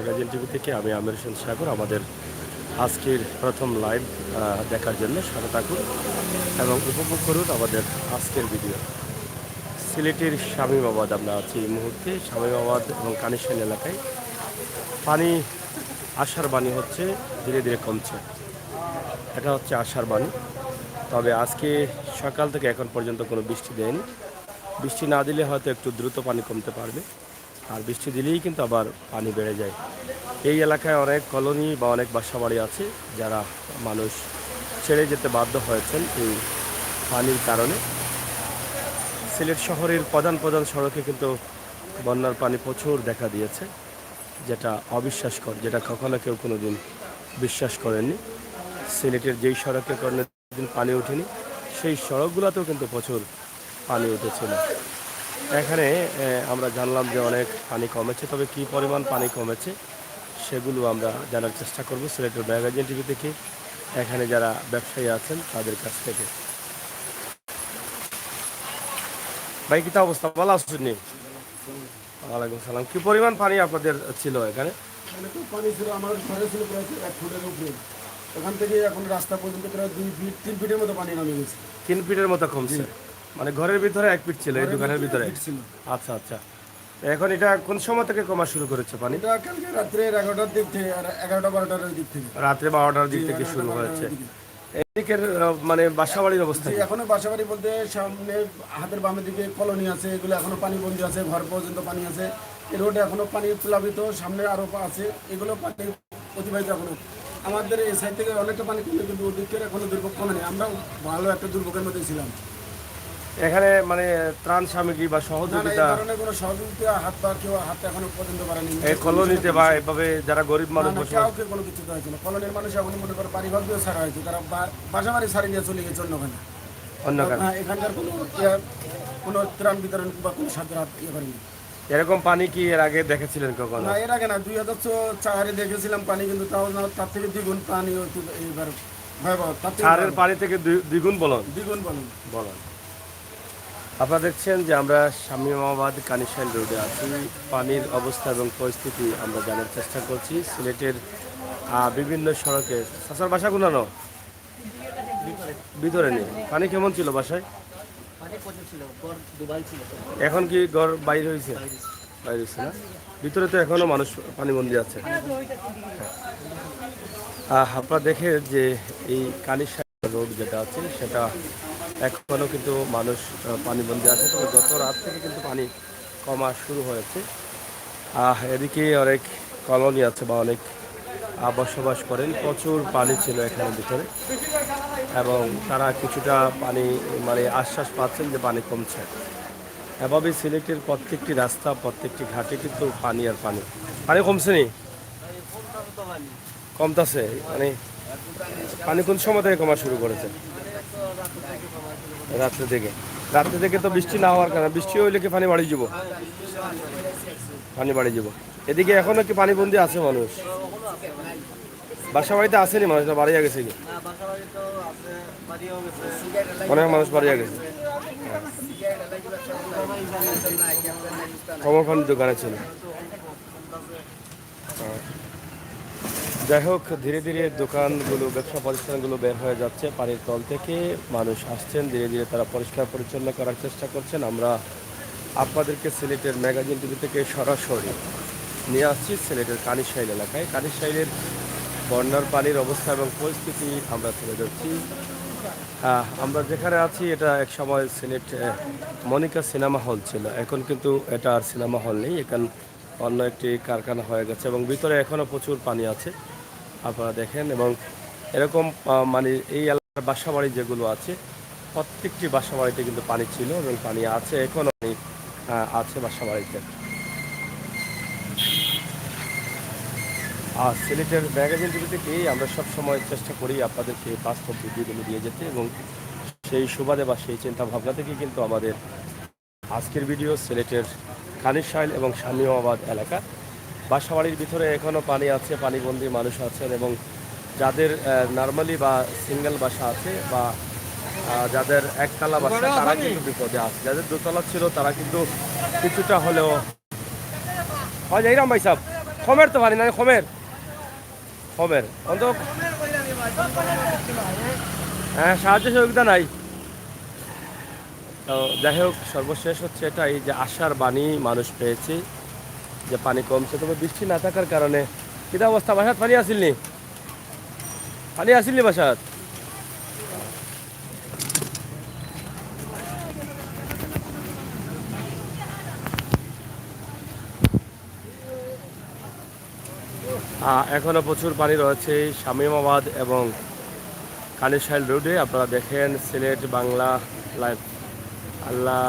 Magazine TV থেকে আমি আমির হোসেন সাগর। আমাদের আজকের প্রথম লাইভ দেখার জন্য সাথে থাকুন এবং উপভোগ করুন আমাদের আজকের ভিডিও। সিলেটের শামীমাবাদ আমরা আছি এই মুহূর্তে। শামীমাবাদ এবং কানিশাইল এলাকায় পানি আশার বাণী হচ্ছে, ধীরে ধীরে কমছে। এটা হচ্ছে আশার বাণী। তবে আজকে সকাল থেকে এখন পর্যন্ত কোনো বৃষ্টি দেয়নি। বৃষ্টি না দিলে হয়তো একটু দ্রুত পানি কমতে পারবে, আর বৃষ্টি দিলেই কিন্তু আবার পানি বেড়ে যায়। এই এলাকায় অনেক কলোনি বা অনেক বাসাবাড়ি আছে যারা মানুষ ছেড়ে যেতে বাধ্য হয়েছেন এই পানির কারণে। সিলেট শহরের প্রধান প্রধান সড়কে কিন্তু বন্যার পানি প্রচুর দেখা দিয়েছে, যেটা অবিশ্বাসকর, যেটা কখনো কেউ কোনো দিন বিশ্বাস করেননি। সিলেটের যেই সড়কে কোনোদিন পানি ওঠেনি সেই সড়কগুলোতেও কিন্তু প্রচুর পানি উঠেছিল। এখানে আমরা জানলাম যে অনেক পানি কমেছে, তবে কী পরিমাণ পানি কমেছে সেগুলো আমরা জানার চেষ্টা করব সিলেটের ম্যাগাজিন টিভি থেকে, এখানে যারা ব্যবসায়ী আছেন তাদের কাছ থেকে। ভাই কিতা অবস্থা, ভালো আসছেন? ওয়ালাইকুম সালাম। কি পরিমাণ পানি আপনাদের ছিল এখানে? পানি ছিল, আমার ঘরে ছিল প্রায় 1 ফুটের উপরে। ওখান থেকে এখন রাস্তা পর্যন্ত প্রায় 2 ফিট 3 ফিটের মতো পানি নামে গেছে। 3 ফিটের মতো কমছে, মানে ঘরের ভিতরে 1 ফিট ছিল, এই দোকানের ভিতরে ছিল। আচ্ছা আচ্ছা। এখন এটা কোন সময় থেকে কমা শুরু করেছে পানি? এটা কালকে রাত্রে 11টার দিক থেকে, আর 11টা 12টার দিক থেকে, রাত্রে 12টার দিক থেকে শুরু হয়েছে। এদিকের মানে বাসাবাড়ির অবস্থা কি? এখনো বাসাবাড়ি বলতে সামনে হাতের বামের দিকে কলোনি আছে, এগুলো এখনো পানি বন্দি আছে, ঘর পর্যন্ত পানি আছে। এই রোডে এখনো পানি প্লাবিত, সামনে আরো আছে, এগুলো পানি অতিবাহিত এখনো। আমাদের এই সাইড থেকে অনেকটা পানি কমে, কিন্তু ওদিকের এখনো দুর্ভোগ কমে নেই। আমরা ভালো একটা দুর্ভোগের মধ্যে ছিলাম। এখানে মানে ত্রাণ সামগ্রী বা সহযোগিতা, এই ধরনের কোনো সহযোগিতা কেউ হাত এখনো পর্যন্ত বাড়ানি। এই কলোনিতে বা এভাবে যারা গরিব মানুষ কাউকে কোনো কিছু দেওয়া হয়েছিল। কলোনির মানুষ এখন মনে করে বাড়িঘর দিয়ে ছাড়া হয়েছে, তারা বাসা বাড়ি ছাড়িয়ে নিয়ে চলে গেছে অন্যখানে। এখানকার কোনো ত্রাণ বিতরণ বা কোনো সাহায্যের হাত করেনি। এরকম পানি কি এর আগে দেখেছিলেন কখনো? না, এর আগে না, 2004-এ দেখেছিলাম পানি, কিন্তু তার থেকে দ্বিগুণ পানি এইবার ভয়াবহ। চারের পানি থেকে দ্বিগুণ বলুন। বলুন। আপনারা দেখছেন যে আমরা শামীমাবাদ কানিশাইল রোডে আছি। পানির অবস্থা এবং পরিস্থিতি আমরা জানার চেষ্টা করছি সিলেটের বিভিন্ন সড়কে। চাচার বাসা কোনানো ভিতরে নেই, পানি কেমন ছিল বাসায়? এখন কি ঘর বাইরে হয়েছে? বাইরে হয়েছে না, ভিতরে তো এখনো মানুষ পানিবন্দি আছে। আপনারা দেখে যে এই কানিশাইল রোড যেটা আছে সেটা এখনও কিন্তু মানুষ পানিবন্দি আছে, তবে গত রাত থেকে কিন্তু পানি কমা শুরু হয়েছে। এদিকে অনেক কলোনি আছে বা অনেক বসবাস করেন, প্রচুর পানি ছিল এখানের ভিতরে এবং তারা কিছুটা পানি মানে আশ্বাস পাচ্ছেন যে পানি কমছে। এভাবে সিলেটের প্রত্যেকটি রাস্তা, প্রত্যেকটি ঘাটে কিন্তু পানি আর পানি। পানি কমছে নি? কমতেছে মানে পানি কোন সময় থেকে কমা শুরু করেছে? রাত্রে থেকে তো বৃষ্টি না হওয়ার কারণে, বৃষ্টি হইলে কি পানি বাড়ি যাব? পানি বাড়ি যাব। এদিকে এখনো কি পানিবন্দি আছে মানুষ? বাসা বাড়িতে আসেনি মানুষ, বাড়িয়া গেছে কি? অনেক মানুষ বাড়িয়া গেছে। কমর পানি দোকানে ছিল। যাই হোক, ধীরে ধীরে দোকানগুলো, ব্যবসা প্রতিষ্ঠানগুলো বের হয়ে যাচ্ছে পানির তল থেকে। মানুষ আসছেন, ধীরে ধীরে তারা পরিষ্কার পরিচ্ছন্ন করার চেষ্টা করছেন। আমরা আপনাদেরকে সিলেটের ম্যাগাজিন টিভি থেকে সরাসরি নিয়ে আসছি সিলেটের কানিশাইল এলাকায়। কানিশাইলের বন্যার পানির অবস্থা এবং পরিস্থিতি আমরা তুলে ধরছি। আমরা যেখানে আছি এটা এক সময় সিলেট মনিকা সিনেমা হল ছিল, এখন কিন্তু এটা আর সিনেমা হল নেই, এখন অন্য একটি কারখানা হয়ে গেছে এবং ভিতরে এখনও প্রচুর পানি আছে আপনারা দেখেন। এবং এরকম মানে এই এলাকার বাসাবাড়ি যেগুলো আছে প্রত্যেকটি বাসাবাড়িতে কিন্তু পানি ছিল এবং পানি আছে, এখনও পানি আছে বাসাবাড়িতে। আর সিলেটের ম্যাগাজিন টিভি থেকেই আমরা সবসময় চেষ্টা করি আপনাদেরকে বাস্তব ভিডিওগুলো দিয়ে যেতে, এবং সেই সুবাদে বা সেই চিন্তা ভাবনা থেকে কিন্তু আমাদের আজকের ভিডিও সিলেটের কানিশাইল এবং শামীমাবাদ এলাকা। বাসাবাড়ির ভিতরে এখনও পানি আছে, পানিবন্দী মানুষ আছেন, এবং যাদের নর্মালি বা সিঙ্গেল বাসা আছে বা যাদের একতলা বাসা তারা কিন্তু বিপদে আছে। যাদের দোতলা ছিল তারা কিন্তু কিছুটা হলেও হয়। যাইরাম ভাই সাহেব খমের তো পানি না খমের খমের অন্ত হ্যাঁ সাহায্য সহযোগিতা নাই। তো যাই হোক সর্বশেষ হচ্ছে এটাই যে আশার বাণী মানুষ পেয়েছে যে পানি কমছে, তবে বৃষ্টি না থাকার কারণে কিটা অবস্থা বাসাত পানি আসিলনি পানি আসিলনি বাসাত এখনো প্রচুর পানি রয়েছে শামীমাবাদ এবং কানিশাইল রোডে। আপনারা দেখেন Sylhet Bangla live. Allah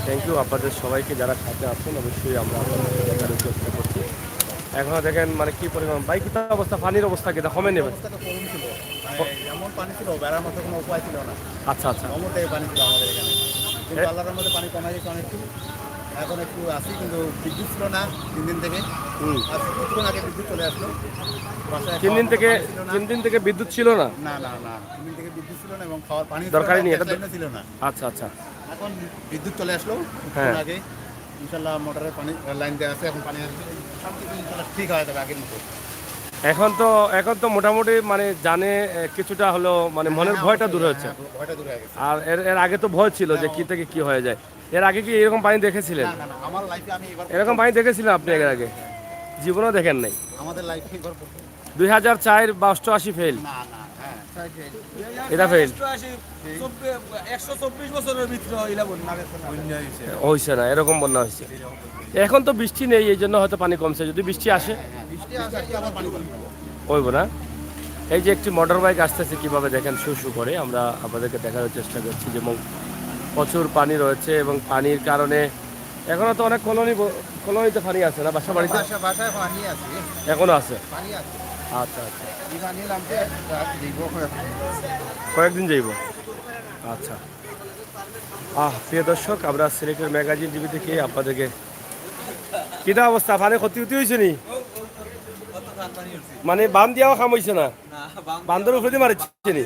thank you আপনাদের সবাইকে যারা সাথে আছেন, অবশ্যই আমরা আপনাদের দেখানোর চেষ্টা করছি। এখনো দেখেন মানে কি পরিমাণ বাইক অবস্থা, পানির অবস্থা কিনা কমে নেবে। অবস্থাটা কম ছিল, এমন পানি ছিল বেড়ার মতো কোনো উপায় ছিল না। আচ্ছা আচ্ছা অমরটাই পানি ছিল আমাদের এখানে, কিন্তু আল্লাহর মধ্যে পানি কমে গেছে অনেকটু। এখন একটু আসি, কিন্তু বিদ্যুৎ ছিল না 3 দিন থেকে। আজ কিছুক্ষণ আগে বিদ্যুৎ চলে আসলো বাসায়। 3 দিন থেকে খাওয়ার পানি ছিল না। 3 দিন থেকে বিদ্যুৎ ছিল না। না না না 3 দিন থেকে বিদ্যুৎ ছিল না এবং খাওয়ার পানি দরকারই নেই, এটা এটা ছিল না। আচ্ছা আচ্ছা এখন বিদ্যুৎ চলে আসলো হ্যাঁ। কিছুক্ষণ আগে। ইনশাল্লাহ মোটরের পানি লাইন দেওয়া আছে, এখন পানি আসবে, সব কিছু ইনশাল্লাহ ঠিক হয়ে যাবে আগের মতো। এখন তো মোটামুটি মানে জানে কিছুটা হলো মানে মনের ভয়টা দূর হয়েছে। হ্যাঁ, ভয়টা দূর হয়ে গেছে। আর এর আগে তো ভয় ছিল যে কি থেকে কি হয়ে যায়। এর আগে কি এরকম পানি দেখেছিলেন? না না না, আমার লাইফে আমি এবার এরকম পানি দেখেছিলেন আপনি এর আগে? জীবনেও দেখেন নাই। আমাদের লাইফে এবার 2004 বা 88 ফেল, না না হ্যাঁ এটা ফেল 124 বছরের ভিতরে হইলা বন্যা হয়েছে। হয়েছে না, এরকম বন্যা হয়েছে। এখন তো বৃষ্টি নেই, এই জন্য হয়তো পানি কমছে। যদি বৃষ্টি আসে বৃষ্টি আসলে আমার পানি কমবে। হইব না। এই যে একটি মোটর বাইক আসতেছে কিভাবে দেখেন শু শু করে, আমরা আপনাদেরকে দেখানোর চেষ্টা করছি যে প্রচুর পানি রয়েছে এবং পানির কারণে এখনো তো অনেক কলোনিতে পানি আছে না বাসা বাড়িতে? বাসায় পানি আছে, এখনো আছে। পানি আছে। আচ্ছা আচ্ছা এই পানি নামতে দিব কয়েকদিন যাইব। আচ্ছা প্রিয় দর্শক, আমরা সিলেটের ম্যাগাজিন টিভি থেকে আপনাদেরকে কিটা অবস্থা, পানি ক্ষতি হয়েছে নি? মানে বান দিয়াও খাম হয়েছে না, বান্দর উপরে দিয়ে মারিচ্ছে নি?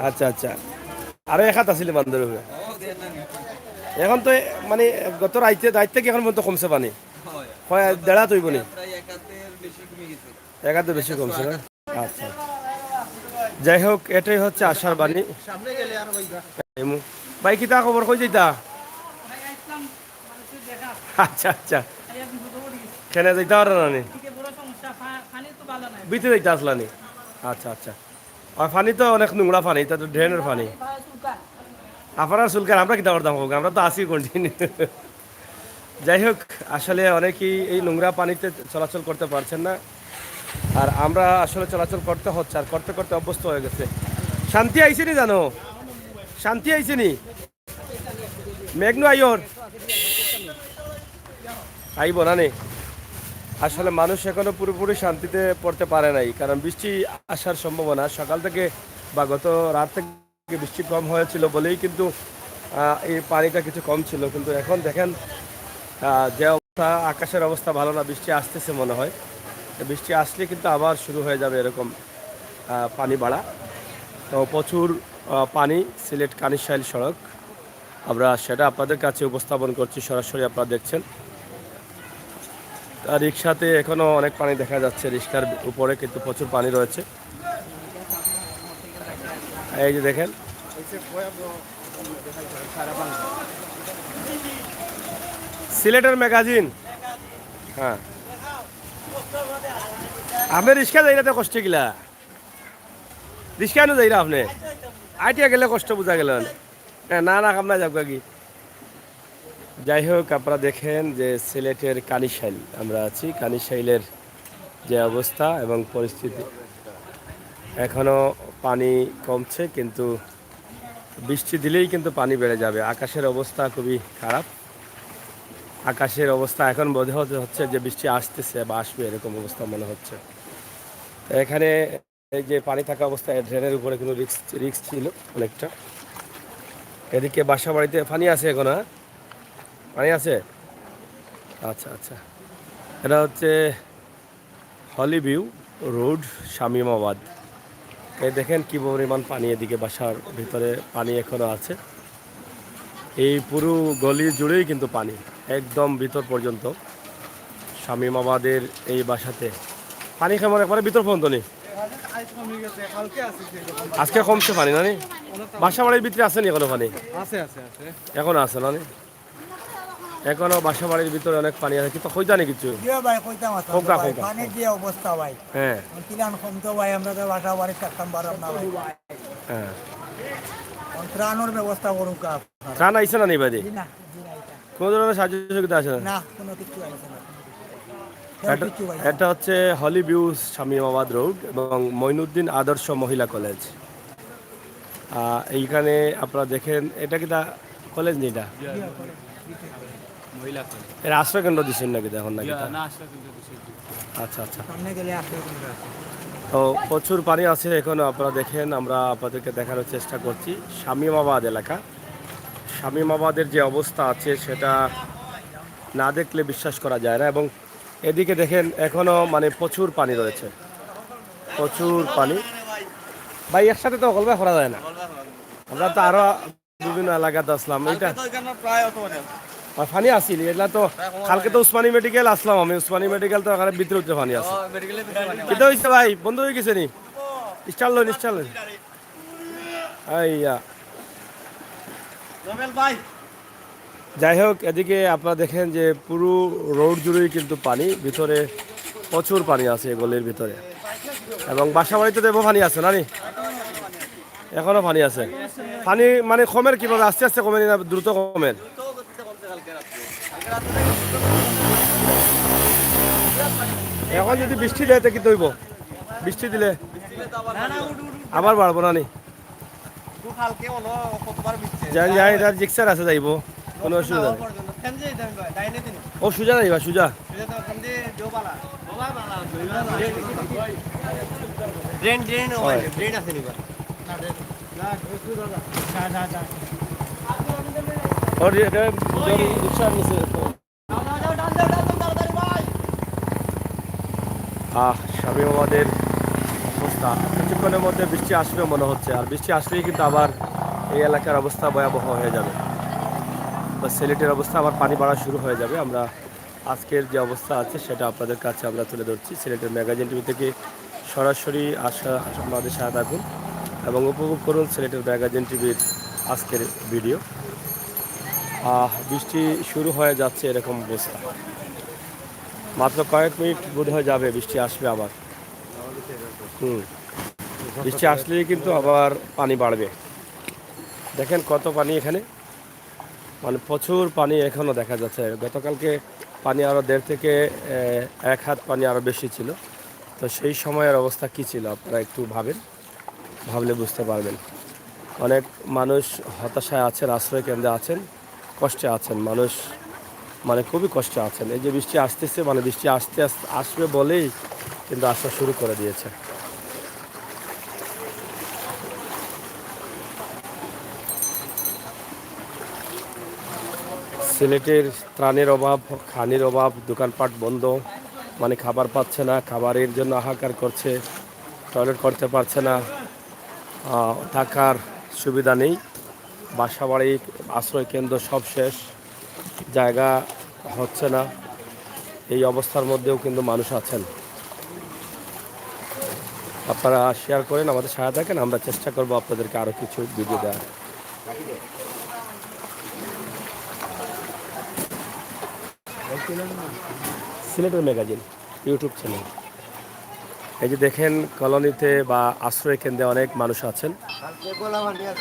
আচ্ছা আচ্ছা, আরো এক হাত আসলে বান্দর উপরে। এখন তো মানে গত রাইতে কি এখন পর্যন্ত কমছে পানি? দেড়া তৈব নি? এক হাতে বেশি কমছে না? আচ্ছা যাই হোক, এটাই হচ্ছে আশার বাণী। সামনে গেলে আর ওই ভাই কিতা খবর, কই যাইতা? আচ্ছা আচ্ছা, কেন যাইতে পারে না নি? বিতে যাইতে আসলা নি? আচ্ছা আচ্ছা, আর পানি তো অনেক নোংরা পানি, এটা তো ড্রেনের পানি। আপনারা চুলকার, আমরা কিতা করতাম হোক, আমরা তো আসি কন্টিনিউ। যাই হোক, আসলে অনেকেই এই নোংরা পানিতে চলাচল করতে পারছেন না, আর আমরা আসলে চলাচল করতে হচ্ছে, আর করতে করতে অভ্যস্ত হয়ে গেছে। শান্তি আইসে নি জানো? শান্তি আইসে নি? মেঘনু আইয়র আইব না নে? আসলে মানুষ এখনো পুরোপুরি শান্তিতে পড়তে পারে নাই, কারণ বৃষ্টি আসার সম্ভাবনা সকাল থেকে বা গত রাত থেকে বৃষ্টি কম হয়েছিল বলেই কিন্তু এই পানিটা কিছু কম ছিল। কিন্তু এখন দেখেন যে অবস্থা, আকাশের অবস্থা ভালো না, বৃষ্টি আসতেছে মনে হয়। বৃষ্টি আসলে কিন্তু আবার শুরু হয়ে যাবে এরকম পানি বাড়া। তো প্রচুর পানি সিলেট কানিশাইল সড়ক, আমরা সেটা আপনাদের কাছে উপস্থাপন করছি সরাসরি, আপনারা দেখছেন। আর রিক্সাতে এখনও অনেক পানি দেখা যাচ্ছে, রিক্সার উপরে কিন্তু প্রচুর পানি রয়েছে। এই যে দেখেন, সিলেটের ম্যাগাজিন। হ্যাঁ, আপনি রিক্সা যাই না কষ্ট গিলা? রিক্সা নো যাই না আপনি? আইটিয়া গেলে কষ্ট বোঝা গেল না না কামনা যাবো কি। যাই হোক, আপনারা দেখেন যে সিলেটের কানিশাইল আমরা আছি, কানিশাইলের যে অবস্থা এবং পরিস্থিতি, এখনও পানি কমছে, কিন্তু বৃষ্টি দিলেই কিন্তু পানি বেড়ে যাবে। আকাশের অবস্থা খুবই খারাপ, আকাশের অবস্থা এখন বোধ হচ্ছে যে বৃষ্টি আসতেছে বা আসবে, এরকম অবস্থা মনে হচ্ছে। এখানে এই যে পানি থাকা অবস্থায় ড্রেনের উপরে কিন্তু রিস্ক ছিল অনেকটা। এদিকে বাসা বাড়িতে পানি আছে এখন? হ্যাঁ, পানি আছে। আচ্ছা আচ্ছা, এটা হচ্ছে হলিভিউ রোড, শামীমাবাদ। এই দেখেন কি পরিমাণ পানি, এদিকে বাসার ভিতরে পানি এখনো আছে। এই পুরো গলি জুড়েই কিন্তু পানি। একদম ভিতর পর্যন্ত শামীমাবাদের এই বাসাতে পানি কেমন একবারে ভিতর পর্যন্ত নেই। আজকে কমছে পানি না নি? বাসা বাড়ির ভিতরে আছে নি এখনো পানি? আছে আছে আছে এখনো আছে না নি? এখনো বাসা বাড়ির ভিতরে অনেক পানি আছে কিন্তু হইতা নেই কিছু। দিয়ে ভাই কইতাম আছে কোকা, ভাই কোকা। পানির যে অবস্থা ভাই হ্যাঁ কিলান কমতো ভাই আমরা তো বাসা বাড়ি থাকতাম পারলাম না ভাই হ্যাঁ, ত্রাণের ব্যবস্থা করুক ত্রাণ আইসে না নিবাদি? জি না জি না এটা। কোনো ধরনের সাহায্য সহযোগিতা আছে না? না কোনো কিছু আছে না এটা- কিছু ভাই এটা হচ্ছে হলি ভিউজ শামীমাবাদ রোড এবং মঈনুদ্দিন আদর্শ মহিলা কলেজ। এইখানে আপনারা দেখেন এটা কি কলেজ নেই এটা? মহিলা এর আশ্রয় কেন্দ্র দিচ্ছেন নাকি এখন নাকি? না আসলে কিন্তু আচ্ছা আচ্ছা। সামনে গেলে আসবে কিন্তু আছে তো প্রচুর পানি আছে এখনো আপনারা দেখেন, আমরা আপনাদেরকে দেখানোর চেষ্টা করছি শামীমাবাদ এলাকা। শামীমাবাদের যে অবস্থা আছে সেটা না দেখলে বিশ্বাস করা যায় না। এবং এদিকে দেখেন এখনো মানে প্রচুর পানি রয়েছে, প্রচুর পানি। ভাই একসাথে তো গল্প করা যায় না, আমরা তো আরো বিভিন্ন এলাকাতে আসলাম। এইটা প্রায় অত মানে আর পানি আসিল এগুলা তো কালকে তো উসমানী মেডিকেল আসলাম আমি, উসমানী মেডিকেল তো এখানে ভিতরে উঠে পানি আছে। মেডিকেলে কিন্তু হয়েছে ভাই বন্ধ হয়ে গেছে নি? স্টার লোন স্টার লোন আইয়া। ভাই যাই হোক, এদিকে আপনারা দেখেন যে পুরো রোড জুড়েই কিন্তু পানি, ভিতরে প্রচুর পানি আছে গলির ভিতরে। এবং বাসা বাড়িতে দেবো পানি আছে না নি? এখনো পানি আছে। পানি মানে কমের কিভাবে, আস্তে আস্তে কমে না দ্রুত কমের? এখন যদি বৃষ্টি দেয় তো কি তৈব? বৃষ্টি দিলে আবার বাড়বো না নি? হালকে হলো কতবার মিশছে যাই যাই এটার জিক্সার আছে যাইব, কোনো অসুবিধা নেই। ফেমজে দেন ভাই ডাইনে দিন ও সুজা যাইবা সুজা। এটা তো ফেমজে জোবালা জোবালা ড্রেন ড্রেন ও হয়। ড্রেন আছে নিবা ওর এটা রিক্সার নিচে। শামীমাবাদের অবস্থা কিছুক্ষণের মধ্যে বৃষ্টি আসবে মনে হচ্ছে, আর বৃষ্টি আসলেই কিন্তু আবার এই এলাকার অবস্থা ভয়াবহ হয়ে যাবে। বা সিলেটের অবস্থা আবার পানি বাড়া শুরু হয়ে যাবে। আমরা আজকের যে অবস্থা আছে সেটা আপনাদের কাছে আমরা তুলে ধরছি সিলেটের ম্যাগাজিন টিভি থেকে সরাসরি। আমাদের সাথে থাকুন এবং উপভোগ করুন সিলেটের ম্যাগাজিন টিভির আজকের ভিডিও। বৃষ্টি শুরু হয়ে যাচ্ছে এরকম অবস্থা, মাত্র কয়েক মিনিট বোধ হয়ে যাবে বৃষ্টি আসবে আবার। বৃষ্টি আসলেই কিন্তু আবার পানি বাড়বে। দেখেন কত পানি এখানে, মানে প্রচুর পানি এখনও দেখা যাচ্ছে। গতকালকে পানি আরও 1.5 থেকে 1 হাত পানি আরও বেশি ছিল। তো সেই সময়ের অবস্থা কী ছিল আপনারা একটু ভাবেন, ভাবলে বুঝতে পারবেন। অনেক মানুষ হতাশায় আছেন, আশ্রয় কেন্দ্রে আছেন, কষ্টে আছেন মানুষ, মানে খুবই কষ্টে আছেন। এই যে বৃষ্টি আসতেছে, মানে বৃষ্টি আসবে বলেই কিন্তু আসা শুরু করে দিয়েছে। সিলেটের ত্রাণের অভাব, খানির অভাব, দোকানপাট বন্ধ, মানে খাবার পাচ্ছে না, খাবারের জন্য হাহাকার করছে, টয়লেট করতে পারছে না, থাকার সুবিধা নেই, বাসা বাড়ি আশ্রয় কেন্দ্র সব শেষ, জায়গা হচ্ছে না। এই অবস্থার মধ্যেও কিন্তু মানুষ আছেন। আপনারা শেয়ার করেন, আমাদের সহায়তা থাকেন, আমরা চেষ্টা করব আপনাদেরকে আরও কিছু ভিডিও দেওয়ার। সিলেটের ম্যাগাজিন ইউটিউব চ্যানেল। এই যে দেখেন কলোনিতে বা আশ্রয় কেন্দ্রে অনেক মানুষ আছেন।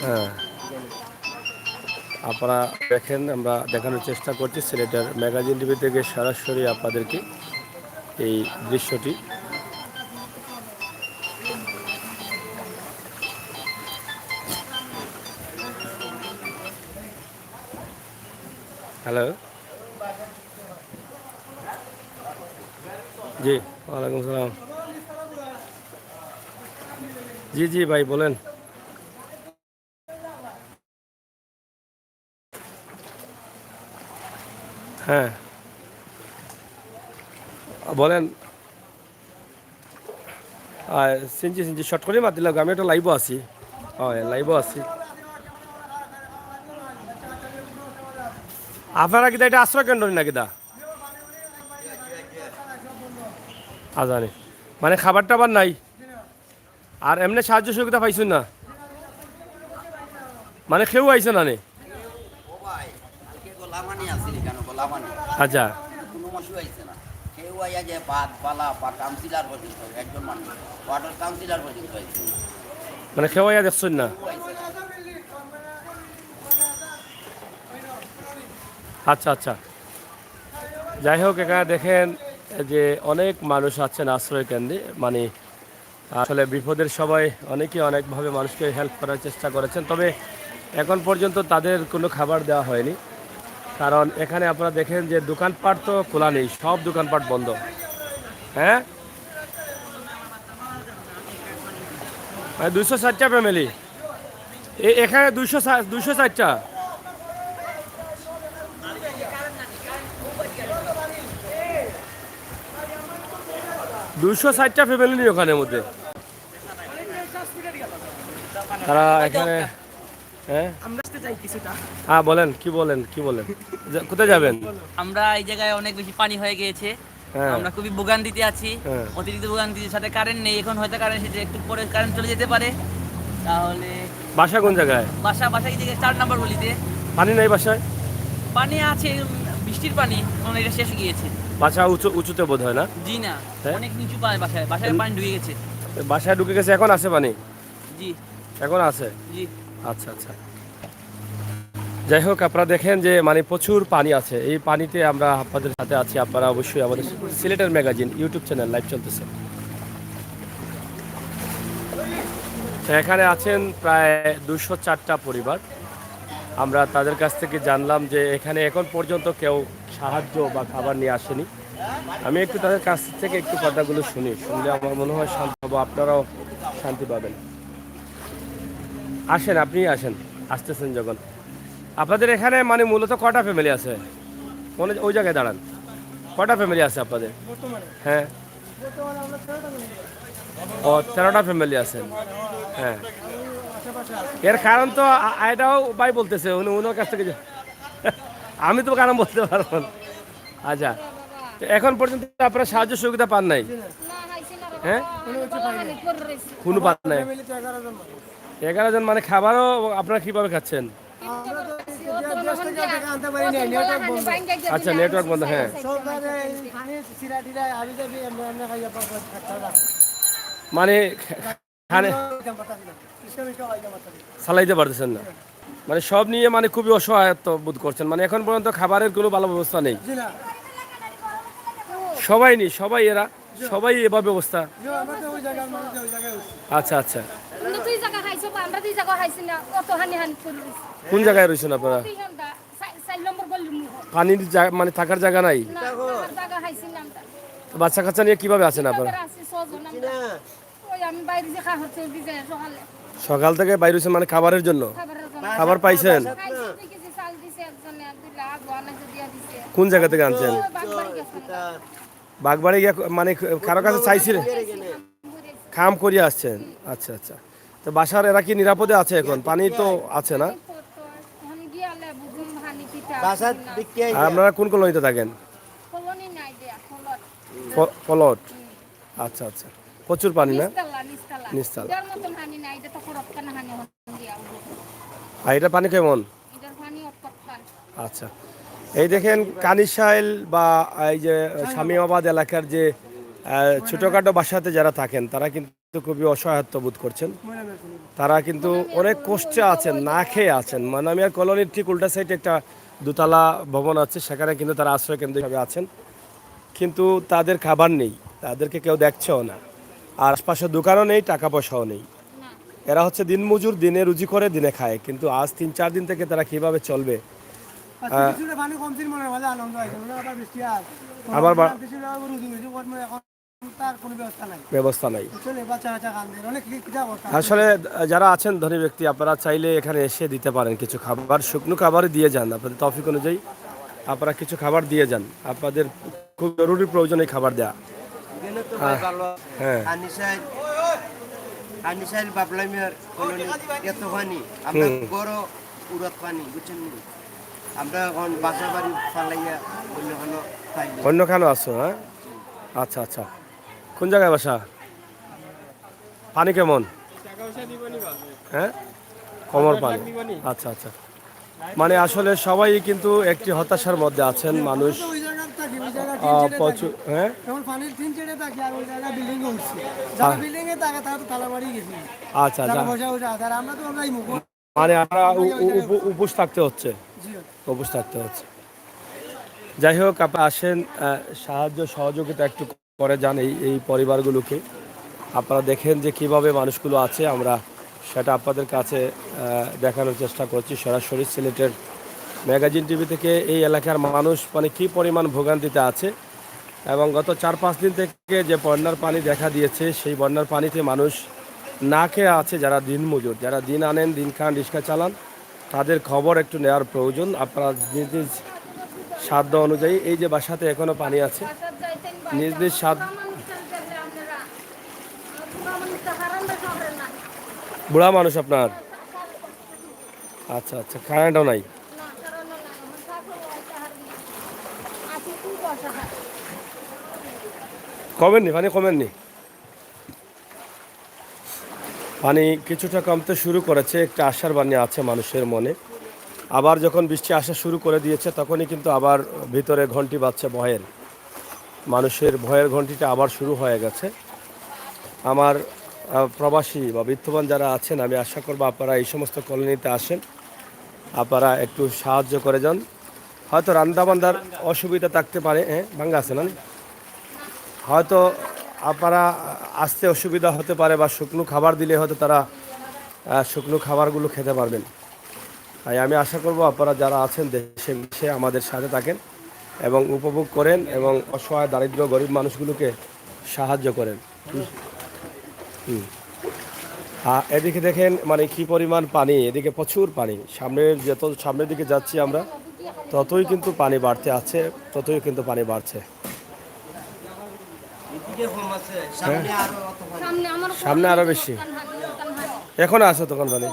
হ্যাঁ, আপনারা দেখেন, আমরা দেখানোর চেষ্টা করছি সিলেটের ম্যাগাজিন টিভি থেকে সরাসরি আপনাদেরকে এই দৃশ্যটি। হ্যালো, জি ওয়ালাইকুম সালাম। জি জি ভাই বলেন। হ্যাঁ বলেন। সিনজি সিনজি শর্ট করে মাতি লাগবে, আমি একটা লাইভও আছি। লাইভও আছি। আপনারা কি এটা আশ্রয় কেন্দ্র নাকি দা আজানি মানে খাবার টাবার নাই আর এমনি সাহায্য সহযোগিতা পাইছেন না মানে কেউ আইছে না নে গোলামানি আসিল কেন গোলামানি আচ্ছা কোনো মশু আইছে না কেউ আইয়া যে বাদ পালা বা কাউন্সিলার পর্যন্ত একজন মানুষ ওয়াটার কাউন্সিলার পর্যন্ত আইছে মানে কেউ আইয়া দেখছেন না আচ্ছা আচ্ছা যাই হোক এখানে দেখেন যে অনেক মানুষ আছেন আশ্রয় কেন্দ্রে মানে আসলে বিপদের সময় অনেকেই অনেকভাবে মানুষকে হেল্প করার চেষ্টা করেছেন তবে এখন পর্যন্ত তাদের কোনো খাবার দেওয়া হয়নি কারণ এখানে আপনারা দেখেন যে দোকানপাট তো খোলা নেই সব দোকানপাট বন্ধ হ্যাঁ 260টা ফ্যামিলি এখানে 260টা 260টা ফ্যামিলি নেই ওখানের মধ্যে তারা এখানে হ্যাঁ হ্যাঁ বলেন কি বলেন কোথায় যাবেন আমরা এই জায়গায় অনেক বেশি পানি হয়ে গিয়েছে হ্যাঁ আমরা খুবই ভোগান্তিতে আছি হ্যাঁ। অতিরিক্ত ভোগান্তির সাথে কারেন্ট নেই এখন হয়তো কারেন্ট এসেছে একটু পরে কারেন্ট চলে যেতে পারে তাহলে বাসা কোন জায়গায় বাসা এই জায়গায় 4 নম্বর গলিতে পানি নাই বাসায় পানি আছে বৃষ্টির পানি এখন এটা শেষ হয়ে গিয়েছে বাসা উঁচুতে বোধ হয় না জি না হ্যাঁ? অনেক নিচু পানি বাসায় পানি ঢুকে গেছে বাসায় ঢুকে গেছে এখন আছে পানি জি এখন আছে জি আচ্ছা আচ্ছা যাই হোক আপনারা দেখেন যে মানে প্রচুর পানি আছে এই পানিতে আমরা আপনাদের সাথে আছি আপনারা অবশ্যই আমাদের সিলেটের ম্যাগাজিন ইউটিউব চ্যানেল লাইভ চলতেছে তো এখানে আছেন প্রায় 204টা পরিবার আমরা তাদের কাছ থেকে জানলাম যে এখানে এখন পর্যন্ত কেউ সাহায্য বা খাবার নিয়ে আসেনি আমি একটু তাদের কাছ থেকে একটু কথাগুলো শুনলে আমার মনে হয় শান্তি পাবো আপনারাও শান্তি পাবেন আসেন আপনি আসতেছেন যখন আপনাদের এখানে মানে মূলত কটা ফ্যামিলি আছে মনে ওই জায়গায় দাঁড়ান কটা ফ্যামিলি আছে আপনাদের হ্যাঁ ও 13টা ফ্যামিলি আছে হ্যাঁ এর কারণ তো এটাও ভাই বলতেছে উনার কাছ থেকে আমি তো কারণ বলতে পারবো না আচ্ছা তো এখন পর্যন্ত আপনারা সাহায্য সুবিধা পান নাই হ্যাঁ কোনো পান নাই 11 জন মানে খাবারও আপনারা কিভাবে খাচ্ছেন আচ্ছা নেটওয়ার্ক বন্ধ হ্যাঁ মানে খানে চালাইতে পারতেছেন না মানে সব নিয়ে মানে খুবই অসহায়ত্ব বোধ করছেন মানে এখন পর্যন্ত খাবারের কোনো ভালো ব্যবস্থা নেই সবাই এরা সবাই এভাবে অবস্থা আচ্ছা আচ্ছা কোন জায়গায় রয়েছেন আপনারা পানির মানে থাকার জায়গা নাই বাচ্চা কাচ্চা নিয়ে কিভাবে আছেন আপনারা সকাল থেকে বাইরে হয়েছেন মানে খাবারের জন্য খাবার পাইছেন কোন জায়গা থেকে আনছেন বাগবাড়ি গিয়ে মানে কারো কাছে চাইছিলেন খাম করিয়ে আসছেন আচ্ছা আচ্ছা তো বাসার এরা কি নিরাপদে আছে এখন পানি তো আছে না আর আপনারা কোন কলোনিতে থাকেন ফলট আচ্ছা আচ্ছা প্রচুর পানি না নিস্তাল আর এটা পানি কেমন আচ্ছা এই দেখেন কানিশাইল বা এই যে শামীমাবাদ এলাকার যে ছোটখাটো বাসাতে যারা থাকেন তারা কিন্তু খুবই অসহায়ত্ব বোধ করছেন তারা কিন্তু অনেক কষ্টে আছেন না খেয়ে আছেন মানামিয়া কলোনির ঠিক উল্টা সাইডে একটা দোতলা ভবন আছে সেখানে কিন্তু তারা আশ্রয় কেন্দ্র হিসাবে আছেন কিন্তু তাদের খাবার নেই তাদেরকে কেউ দেখছেও না আর আশপাশে দোকানও নেই টাকা পয়সাও নেই এরা হচ্ছে দিনমজুর দিনে রুজি করে দিনে খায় কিন্তু আজ 3-4 দিন থেকে তারা কিভাবে চলবে আমার ব্যবস্থা নাই আসলে যারা আছেন ধনী ব্যক্তি আপনারা চাইলে এখানে এসে দিতে পারেন কিছু খাবার শুকনো খাবারই দিয়ে যান আপনাদের তৌফিক অনুযায়ী আপনারা কিছু খাবার দিয়ে যান আপনাদের খুব জরুরি প্রয়োজন এই খাবার দেওয়া হ্যাঁ আনিসাইল বাবলামিয়ার কলোনি এত পানি আমরা বড় উড়াত পানি বুঝছেন আমরা এখন বাসা বাড়ি পালাইয়া অন্য কোনো পাই না। অন্যখানে আছো, হ্যাঁ? আচ্ছা আচ্ছা, কোন জায়গায় বাসা? পানি কেমন? হ্যাঁ, কমর পানি। আচ্ছা আচ্ছা, মানে আসলে সবাই কিন্তু একটি হতাশার মধ্যে আছেন মানুষ। ওই জায়গায় থাকি, ওই জায়গায় প্রচুর, হ্যাঁ যখন পানির টিন ছেড়ে থাকি আর ওই জায়গায় বিল্ডিং উঠছে, যারা বিল্ডিং এ থাকে তারা তো তালা বাড়ি গেছে, আচ্ছা আচ্ছা, যারা বসে বসে আছে, আর আমরা তো আমরাই মুখ মানে আমরা উপোস থাকতে হচ্ছে, উপোস থাকতে হচ্ছে। যাই হোক, আপনি আসেন, সাহায্য সহযোগিতা একটু করে যান এই পরিবারগুলোকে। আপনারা দেখেন যে কিভাবে মানুষগুলো আছে, আমরা সেটা আপনাদের কাছে দেখানোর চেষ্টা করছি সরাসরি সিলেটের ম্যাগাজিন টিভি থেকে। এই এলাকার মানুষ মানে কী পরিমাণ ভোগান্তিতে আছে, এবং গত 4-5 দিন থেকে যে বন্যার পানি দেখা দিয়েছে, সেই বন্যার পানিতে মানুষ না খেয়ে আছে। যারা দিনমজুর, যারা দিন আনেন, দিন খান, রিক্সা চালান, তাদের খবর একটু নেওয়ার প্রয়োজন। আপনারা নিজ নিজ সাধ্য অনুযায়ী, এই যে বাসাতে এখনও পানি আছে, নিজ নিজ সাধ্য। বুড়া মানুষ আপনার? আচ্ছা আচ্ছা, কারেন্টও নাই। কমেননি পানি, কমেননি পানি, কিছুটা কমতে শুরু করেছে। একটা আশার বাণী আছে মানুষের মনে। আবার যখন বৃষ্টি আসা শুরু করে দিয়েছে, তখনই কিন্তু আবার ভিতরে ঘন্টি বাজছে ভয়ের, মানুষের ভয়ের ঘন্টিটা আবার শুরু হয়ে গেছে। আমার প্রবাসী বা বিত্তবান যারা আছেন, আমি আশা করব আপনারা এই সমস্ত কলোনিতে আসেন, আপনারা একটু সাহায্য করে যান। হয়তো রান্নাবান্ধার অসুবিধা থাকতে পারে, হ্যাঁ ভাঙ্গা আছে না, হয়তো আপনারা আসতে অসুবিধা হতে পারে, বা শুকনো খাবার দিলে হয়তো তারা শুকনো খাবারগুলো খেতে পারবেন। তাই আমি আশা করব আপনারা যারা আছেন দেশে বিদেশে আমাদের সাথে থাকেন এবং উপভোগ করেন, এবং অসহায় দারিদ্র গরিব মানুষগুলোকে সাহায্য করেন। এদিকে দেখেন মানে কি পরিমাণ পানি, এদিকে প্রচুর পানি। যত সামনের দিকে যাচ্ছি আমরা, ততই কিন্তু পানি বাড়তে আছে, ততই কিন্তু পানি বাড়ছে। সামনে আরো বেশি, এখনো আছে তখন পানি,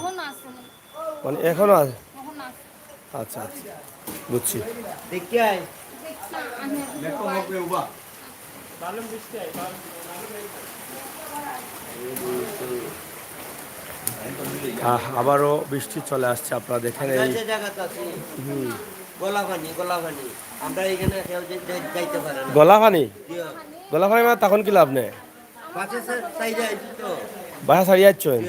মানে এখনো আছে। আচ্ছা আচ্ছা, বুঝছি। আবারও বৃষ্টি চলে আসছে, আপনারা দেখেন। এই আমরা এখানে কেউ যাইতে পারে না। গলা পানি, গলা পানি মানে তখন কি লাভ নেই, বাসা ছাড়িয়ে যাচ্ছেন?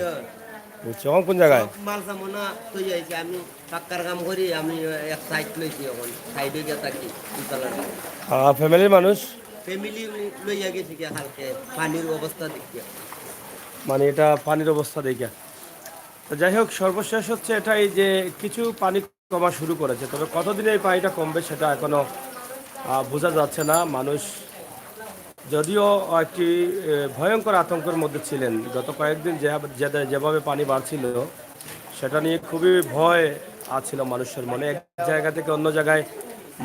বুঝছি। এখন কোন জায়গায়? মাল সামনা তৈরি হয়েছে, আমি পাক্কার কাম করি, আমি এক সাইড লইছি, এখন সাইডে গিয়ে থাকি ফ্যামিলির মানুষ, ফ্যামিলি লইয়া গেছি কি হালকে পানির অবস্থা দেখিয়া, মানে এটা পানির অবস্থা দেখে। তো যাই হোক, সর্বশেষ হচ্ছে এটা, এই যে কিছু পানি কমা শুরু করেছে, তবে কতদিনে এই পানিটা কমবে সেটা এখনো বোঝা যাচ্ছে না। মানুষ যদিও একটি ভয়ঙ্কর আতঙ্কের মধ্যে ছিলেন, গত কয়েকদিন যেভাবে পানি বাড়ছিল, সেটা নিয়ে খুবই ভয় আছিল মানুষের মনে। এক জায়গা থেকে অন্য জায়গায়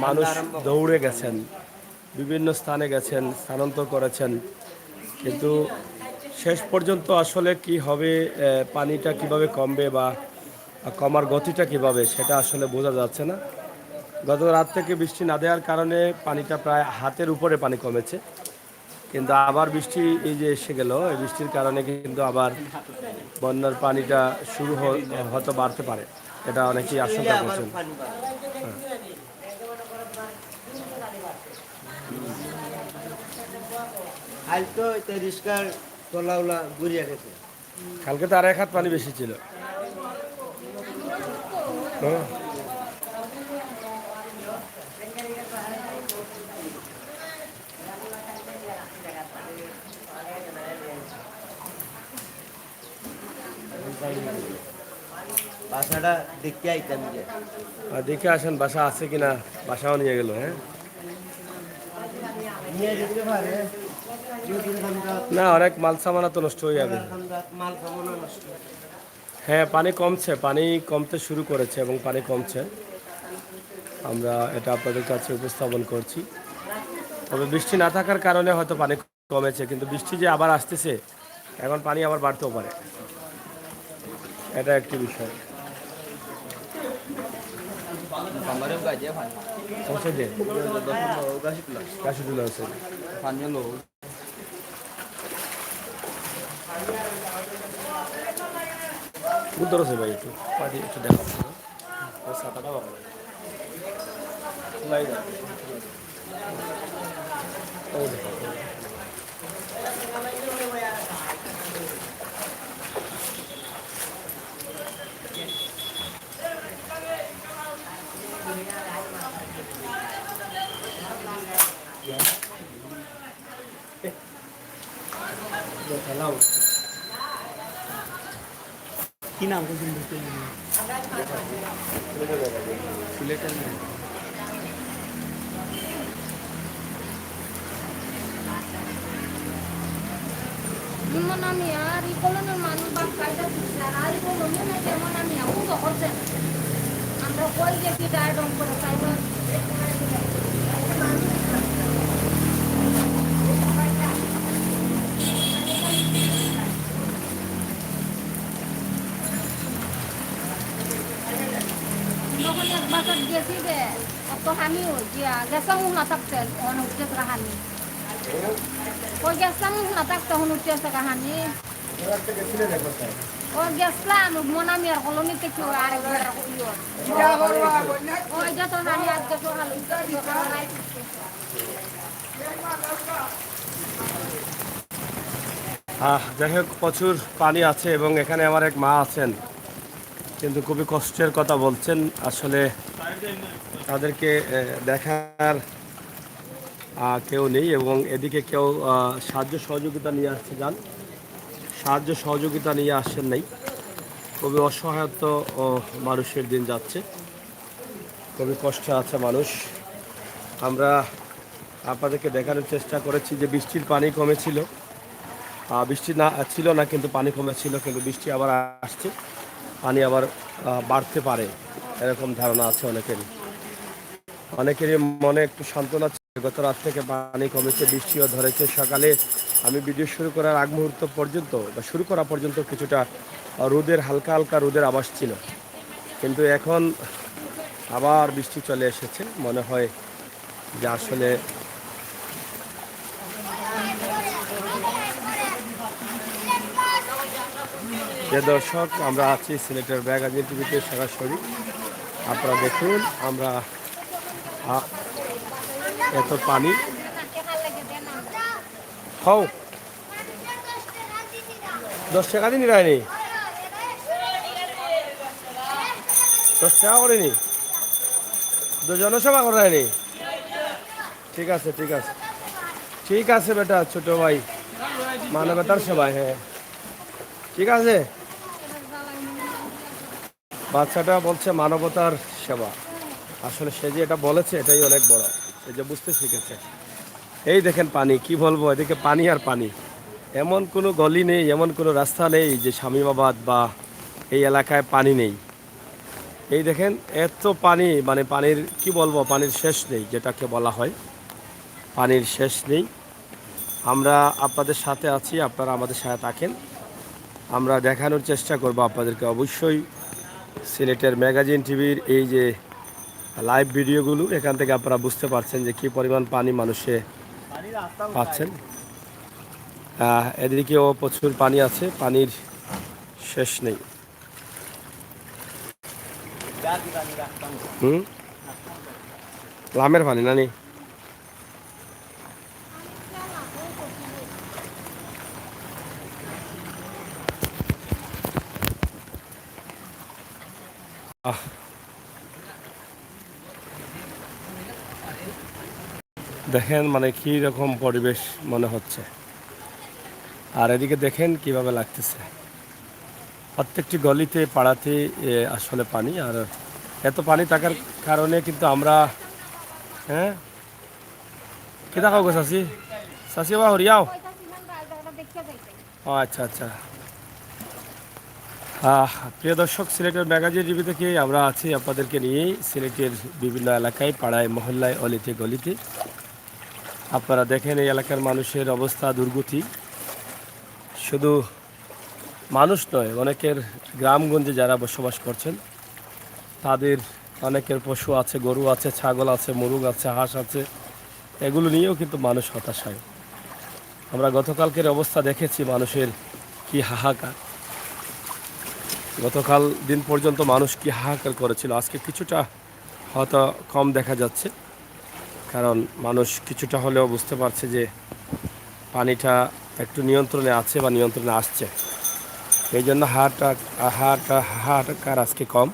মানুষ দৌড়ে গেছেন, বিভিন্ন স্থানে গেছেন, স্থানান্তর করেছেন, কিন্তু শেষ পর্যন্ত আসলে কি হবে, পানিটা কিভাবে কমবে বা কমার গতিটা কিভাবে, সেটা আসলে বোঝা যাচ্ছে না। গত রাত থেকে বৃষ্টি না দেওয়ার কারণে পানিটা প্রায় হাতের উপরে পানি কমেছে, কিন্তু আবার বৃষ্টি এই যে এসে গেল, এই বৃষ্টির কারণে কিন্তু আবার বন্যার পানিটা শুরু হয়তো বাড়তে পারে, এটা অনেকেই আশঙ্কা করছেন। কালকে তো আর 1 হাত পানি বেশি ছিল। বাসাটা দেখতে আইতাম যে, দেখে আসেন বাসা আছে কিনা, বাসাও নিয়ে গেল। হ্যাঁ, নিয়ে যেতে পারে না, অনেক মাল সামানা তো নষ্ট হয়ে যাবে। মাল সামানো নষ্ট। হ্যাঁ, পানি কমছে, পানি কমতে শুরু করেছে এবং পানি কমছে, আমরা এটা আপনাদের কাছে উপস্থাপন করছি। তবে বৃষ্টি না থাকার কারণে হয়তো পানি কমেছে, কিন্তু বৃষ্টি যে আবার আসতেছে, এখন পানি আবার বাড়তেও পারে, এটা একটি বিষয়। পৌঁছে দিয়ে কাশি তুলে আছে উত্তর আছে ভাই একটু পাটি একটু দেখা ছাতাটা বাবা লাই দাও। ওই দেখো কি নাম বলছেন সিলেটের Gimana hari kalau memang bangkai dan hari kalau memang gimana nih aku gak konsen. Anda kau dia tidak ada orang bersaing. Pokoknya bakat dia sih deh. Atau hamil dia, dia sanggup natak tel, orang udah serahani. Kau dia sanggup natak tahun udah serahani. Oh geslam mona mer koloni te ko are gara ko yo oh ja to nani aja to halu যাই হোক প্রচুর পানি আছে এবং এখানে আমার এক মা আছেন কিন্তু খুবই কষ্টের কথা বলছেন আসলে তাদেরকে দেখার কেউ নেই এবং এদিকে কেউ সাহায্য সহযোগিতা নিয়ে আসছে যান সাহায্য সহযোগিতা নিয়ে আসেন নাই খুবই অসহায়ত্ব ও মানুষের দিন যাচ্ছে খুবই কষ্টে আছে মানুষ আমরা আপনাদেরকে দেখানোর চেষ্টা করেছি যে বৃষ্টির পানি কমেছিল বৃষ্টি না ছিল না কিন্তু পানি কমেছিল কিন্তু বৃষ্টি আবার আসছে পানি আবার বাড়তে পারে এরকম ধারণা আছে অনেকেরই মনে একটু সান্ত্বনা গত রাত থেকে পানি কমেছে বৃষ্টিও ধরেছে সকালে আমি ভিডিও শুরু করার আগ মুহূর্ত পর্যন্ত বা শুরু করা পর্যন্ত কিছুটা রোদের হালকা হালকা রোদের আভাস ছিল কিন্তু এখন আবার বৃষ্টি চলে এসেছে মনে হয় যে আসলে যে দর্শক আমরা আছি সিলেটের ম্যাগাজিন টিভিতে সরাসরি আপনারা দেখুন আমরা এত পানি হও 10 টাকা দিন রায়নি 10 টাকা করেনি জনসভা করায়নি ঠিক আছে ঠিক আছে বেটা ছোট ভাই মানবতার সেবায় হ্যাঁ ঠিক আছে বাচ্চাটা বলছে মানবতার সেবা আসলে সে যে এটা বলেছে এটাই অনেক বড় সে যে বুঝতে শিখেছে এই দেখেন পানি কি বলবো এদিকে পানি আর পানি এমন কোনো গলি নেই এমন কোনো রাস্তা নেই যে শামীমাবাদ বা এই এলাকায় পানি নেই এই দেখেন এত পানি মানে পানির কি বলবো পানির শেষ নেই যেটাকে বলা হয় পানির শেষ নেই আমরা আপনাদের সাথে আছি আপনারা আমাদের সাথে থাকেন আমরা দেখানোর চেষ্টা করব আপনাদেরকে অবশ্যই সিলেটের ম্যাগাজিন টিভির এই যে লাইভ ভিডিওগুলো এখান থেকে আপনারা বুঝতে পারছেন যে কী পরিমাণ পানি মানুষে পাচ্ছেন এদিকেও প্রচুর পানি আছে পানির শেষ নেই লামের পানি নানি দেখেন মানে কি রকম পরিবেশ মনে হচ্ছে আর এদিকে দেখেন কিভাবে লাগতেছে প্রত্যেকটি গলিতে পাড়াতে আসলে পানি আর এত পানি থাকার কারণে কিন্তু আমরা হ্যাঁ কি দেখাও গো চাষি চাষি বা হরিয়াও ও আচ্ছা প্রিয় দর্শক সিলেটের ম্যাগাজিন টিভি থেকে আমরা আছি আপনাদেরকে নিয়েই সিলেটের বিভিন্ন এলাকায় পাড়ায় মহল্লায় অলিতে গলিতে আপনারা দেখেন এই এলাকার মানুষের অবস্থা দুর্গতি শুধু মানুষ নয় অনেকের গ্রামগঞ্জে যারা বসবাস করছেন তাদের অনেকের পশু আছে, গরু আছে, ছাগল আছে, মুরগ আছে, হাঁস আছে, এগুলো নিয়েও কিন্তু মানুষ হতাশায়। আমরা গতকালকের অবস্থা দেখেছি মানুষের কি হাহাকার। গতকাল দিন পর্যন্ত মানুষ কি হাহাকার করেছিল, আজকে কিছুটা হয়তো কম দেখা যাচ্ছে, কারণ মানুষ কিছুটা হলেও বুঝতে পারছে যে পানিটা একটু নিয়ন্ত্রণে আছে বা নিয়ন্ত্রণে আসছে। এই জন্য হাহাকার আজকে কম।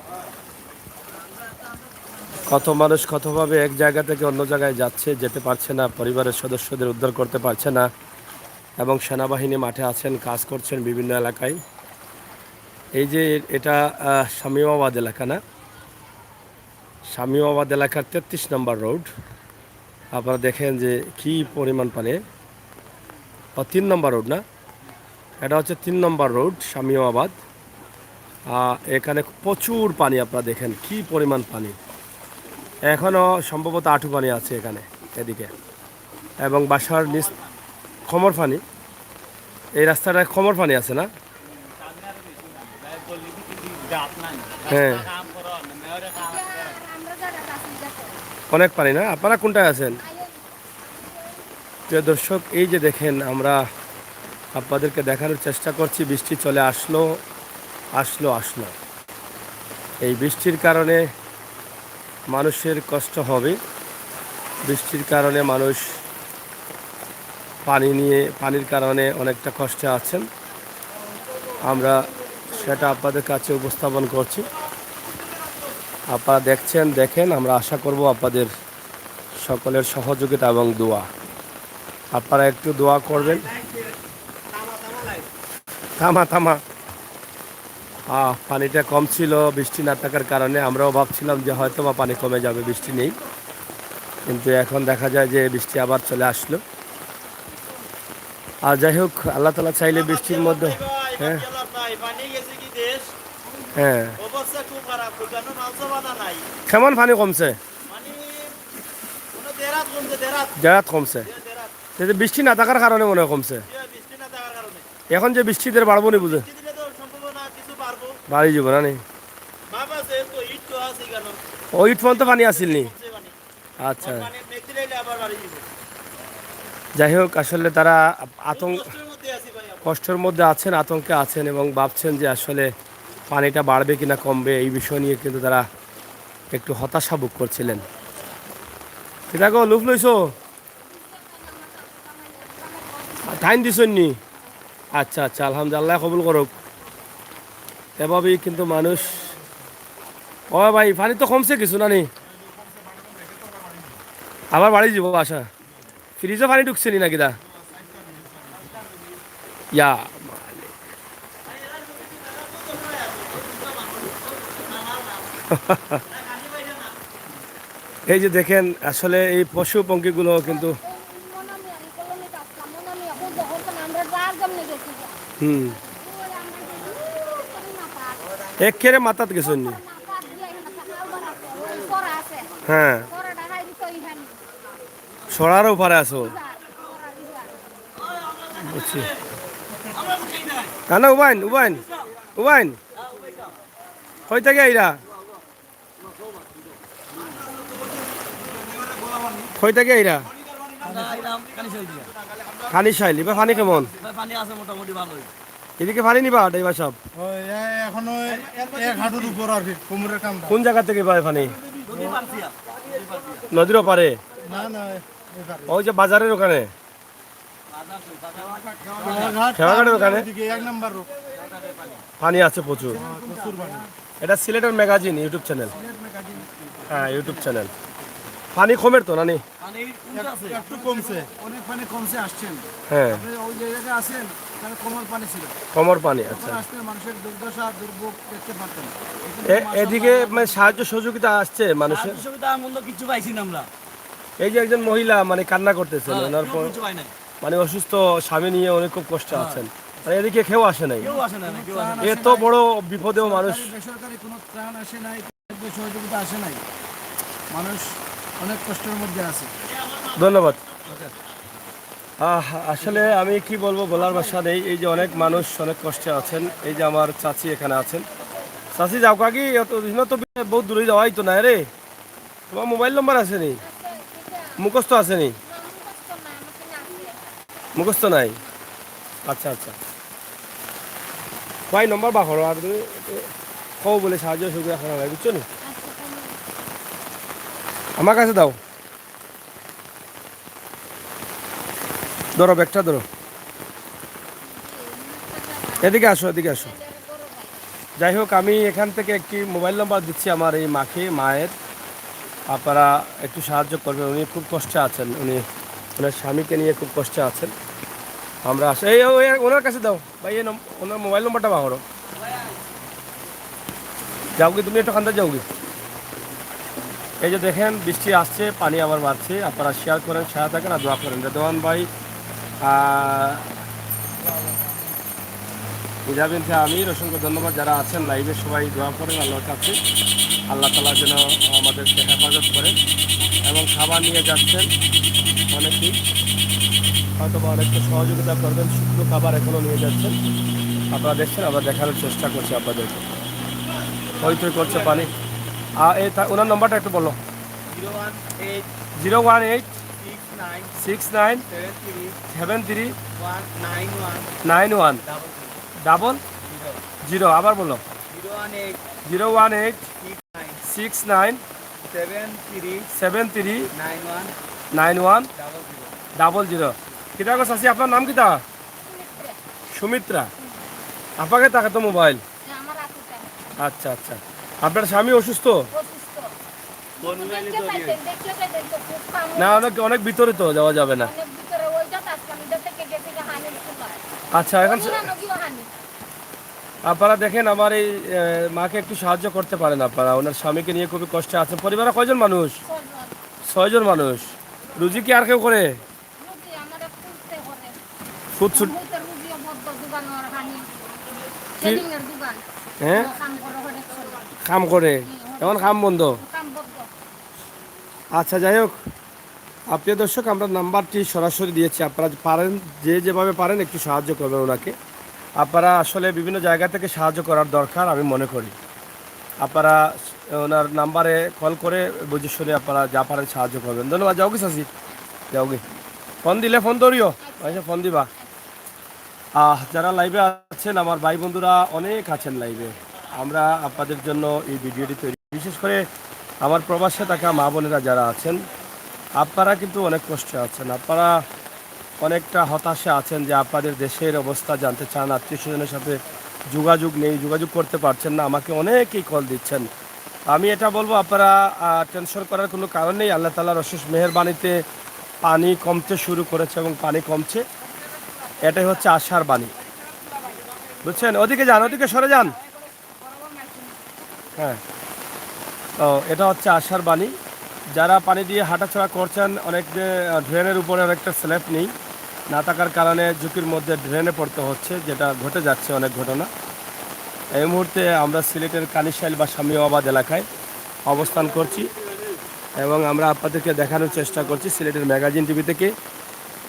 কত মানুষ কতভাবে এক জায়গা থেকে অন্য জায়গায় যাচ্ছে, যেতে পারছে না, পরিবারের সদস্যদের উদ্ধার করতে পারছে না, এবং সেনাবাহিনী মাঠে আছেন, কাজ করছেন বিভিন্ন এলাকায়। এই যে এটা শামীমাবাদ এলাকা না, শামীমাবাদ এলাকার 33 নম্বর রোড। আপনারা দেখেন যে কি পরিমাণ পানি। 3 নম্বর রোড না, এটা হচ্ছে 3 নম্বর রোড শামীমাবাদ। এখানে প্রচুর পানি, আপনারা দেখেন কি পরিমাণ পানি। এখনও সম্ভবত আঁঠু পানি আছে এখানে এদিকে, এবং বাসার নিচ খমর পানি। এই রাস্তাটায় খমর পানি আছে না? হ্যাঁ, অনেক পানি না। আপনারা কোনটায় আছেন? প্রিয় দর্শক, এই যে দেখেন, আমরা আপনাদেরকে দেখানোর চেষ্টা করছি বৃষ্টি চলে আসলো। এই বৃষ্টির কারণে মানুষের কষ্ট হবে। বৃষ্টির কারণে মানুষ পানির কারণে অনেকটা কষ্টে আছেন। আমরা সেটা আপনাদের কাছে উপস্থাপন করছি। আপনারা দেখেন। আমরা আশা করব আপনাদের সকলের সহযোগিতা এবং দোয়া। আপনারা একটু দোয়া করবেন। থামা। পানিটা কম ছিল বৃষ্টি না থাকার কারণে। আমরাও ভাবছিলাম যে হয়তো বা পানি কমে যাবে, বৃষ্টি নেই, কিন্তু এখন দেখা যায় যে বৃষ্টি আবার চলে আসলো। আর যাই হোক, আল্লাহ তাআলা চাইলে বৃষ্টির মধ্যে হ্যাঁ কেমন পানি কমছে? দেরাত কমছে। বৃষ্টি না থাকার কারণে মনে হয় কমছে। এখন যে বৃষ্টিদের বাড়বো নি বুঝে বাড়ি যাব না নেই। ওই ইট পর্যন্ত পানি আসিল নি? আচ্ছা, যাই হোক, আসলে তারা কষ্টের মধ্যে আছেন, আতঙ্কে আছেন, এবং ভাবছেন যে আসলে পানিটা বাড়বে কিনা কমবে, এই বিষয় নিয়ে কিন্তু তারা একটু হতাশা ভোগ করছিলেন। দেখো, লুফ লইছো, টাইম দিছেন নি? আচ্ছা, আলহামদুলিল্লাহ, কবুল করুক। এভাবেই কিন্তু মানুষ। ও ভাই, পানি তো কমছে কিছু না নি? আবার বাড়ি যাব আশা। ফ্রিজে পানি ঢুকছে নি নাকি? ইয়া এই যে দেখেন, আসলে এই পশু পঙ্খীগুলো কিন্তু একেবারে মাথাত গেছেন নি? হ্যাঁ, সরার উপরে আছো বুঝছি। না উবাইন কই থেকে আইরা? কই থেকে আইরা? পানি চাইলি বা পানি কেমন? এদিকে পানি নিবা ড্রাইভার সাহেব? এখনো এক হাঁটুর উপর আর কি, কোমরের কাম। কোন জায়গা থেকে পায় পানি? নদীর ওপারে? না, ওই যে বাজারের ওখানে, খেয়াঘাটের ওখানে 1 নাম্বার রোড পানি আছে প্রচুর। এটা সিলেটের ম্যাগাজিন ইউটিউব চ্যানেল। হ্যাঁ, ইউটিউব চ্যানেল। পানি কমের তো নানি? একটু কমছে, অনেক পানি কমছে আসছেন। হ্যাঁ, ওই জায়গায় আছেন, তাহলে কমর পানি ছিল। কমর পানি, আচ্ছা। আসলে মানুষের দুর্দশা দুর্ভোগ দেখতে পারতেন। এদিকে মানে সাহায্য সহযোগিতা আসছে মানুষের? কিছু পাইছি না আমরা। এই যে একজন মহিলা মানে কান্না করতেছেন, ওনার পর মানে অসুস্থ স্বামী নিয়ে অনেক খুব কষ্ট আছেন, মানে এদিকে কেউ আসে নাই। এত বড় বিপদেও মানুষ, বেসরকারি কোনো ত্রাণ আসে নাই, সহযোগিতা আসে নাই, মানুষ অনেক কষ্টের মধ্যে আছে। ধন্যবাদ। আসলে আমি কি বলবো, বলার ভাষা নেই। এই যে অনেক মানুষ অনেক কষ্টে আছেন। এই যে আমার চাচি এখানে আছেন, চাষি যাও কাকি অত দিন তো বহুত দূরে যাওয়াই তো না রে তোমার মোবাইল নম্বর আছে নি মুখস্থ আছে নি মুখস্থ নাই আচ্ছা আচ্ছা কয় নম্বর বা করো আর তুমি কও বলে সাহায্য সুবিধা করা হয় বুঝছো নি আমার কাছে দাও ধরো ব্যাগটা ধরো এদিকে আসো এদিকে আসো যাই হোক আমি এখান থেকে একটি মোবাইল নাম্বার দিচ্ছি আমার এই মাকে মায়ের আপনারা একটু সাহায্য করবেন উনি খুব কষ্টে আছেন উনি ওনার স্বামীকে নিয়ে খুব কষ্টে আছেন আমরা এই ওনার কাছে দাও ভাই এই ওনার মোবাইল নম্বরটা বাহরো যাও কি তুমি একটু খান্তা যাও কি এই যে দেখেন বৃষ্টি আসছে পানি আবার বাড়ছে আপনারা শেয়ার করেন শেয়ার থাকেন আর দোয়া করেন রেদওয়ান ভাই বুঝাবেন যে আমি অসংখ্য ধন্যবাদ যারা আছেন লাইভে সবাই দোয়া করেন আল্লাহর কাছে আল্লাহ তাআলা যেন আমাদেরকে হেফাজত করেন এবং খাবার নিয়ে যাচ্ছেন অনেকেই হয়তো বা অনেকটা সহযোগিতা করবেন শুকনো খাবার এখনও নিয়ে যাচ্ছেন আপনারা দেখছেন আমরা দেখানোর চেষ্টা করছি আপনাদেরকে হইতই করছে পানি এই ওনার নম্বরটা একটু বলো 0186973 ডাবল জিরো আবার বলো 01869739100 কিতা কথা আছে আপনার নাম কিতা সুমিত্রা আপনাকে তাকে তো মোবাইল আচ্ছা আচ্ছা আপনার স্বামী অসুস্থ না অনেক অনেক ভিতরে তো যাওয়া যাবে না আচ্ছা এখন আপনারা দেখেন আমার এই মাকে একটু সাহায্য করতে পারেন আপনারা ওনার স্বামীকে নিয়ে খুবই কষ্টে আছেন পরিবারে কয়জন মানুষ 6 জন মানুষ রুজি কি আর কেউ করে হ্যাঁ কাম করে এখন কাম বন্ধ আচ্ছা যাই হোক প্রিয় দর্শক আমরা নাম্বারটি সরাসরি দিয়েছি আপনারা পারেন যেভাবে পারেন একটু সাহায্য করবেন ওনাকে আপনারা আসলে বিভিন্ন জায়গা থেকে সাহায্য করার দরকার আমি মনে করি আপনারা ওনার নাম্বারে কল করে বুঝে শুনে আপনারা যা পারেন সাহায্য করবেন ধন্যবাদ যাও কি চাষি যাও কি ফোন দিলে ফোন ধরিও ফোন দিবা যারা লাইভে আছেন আমার ভাই বন্ধুরা অনেক আছেন লাইভে আমরা আপনাদের জন্য এই ভিডিওটি তৈরি বিশেষ করে আমার প্রবাসে থাকা মা বোনেরা যারা আছেন আপনারা কিন্তু অনেক কষ্টে আছেন আপনারা অনেকটা হতাশা আছেন যে আপনাদের দেশের অবস্থা জানতে চান আত্মীয় স্বজনের সাথে যোগাযোগ নেই যোগাযোগ করতে পারছেন না আমাকে অনেকেই কল দিচ্ছেন আমি এটা বলবো আপনারা টেনশন করার কোনো কারণ নেই আল্লাহ তাআলার অশেষ মেহেরবানিতে পানি কমতে শুরু করেছে এবং পানি কমছে এটাই হচ্ছে আশার বাণী বুঝছেন ওদিকে যান ওদিকে সরে যান হ্যাঁ তো এটা হচ্ছে আশার বাণী যারা পানি দিয়ে হাঁটাচলা করছেন অনেক ড্রেনের উপরে অনেকটা স্ল্যাব নেই না থাকার কারণে ঝুঁকির মধ্যে ড্রেনে পড়তে হচ্ছে যেটা ঘটে যাচ্ছে অনেক ঘটনা এই মুহূর্তে আমরা সিলেটের কানিশাইল বা শামীমাবাদ এলাকায় অবস্থান করছি এবং আমরা আপনাদেরকে দেখানোর চেষ্টা করছি সিলেটের ম্যাগাজিন টিভি থেকে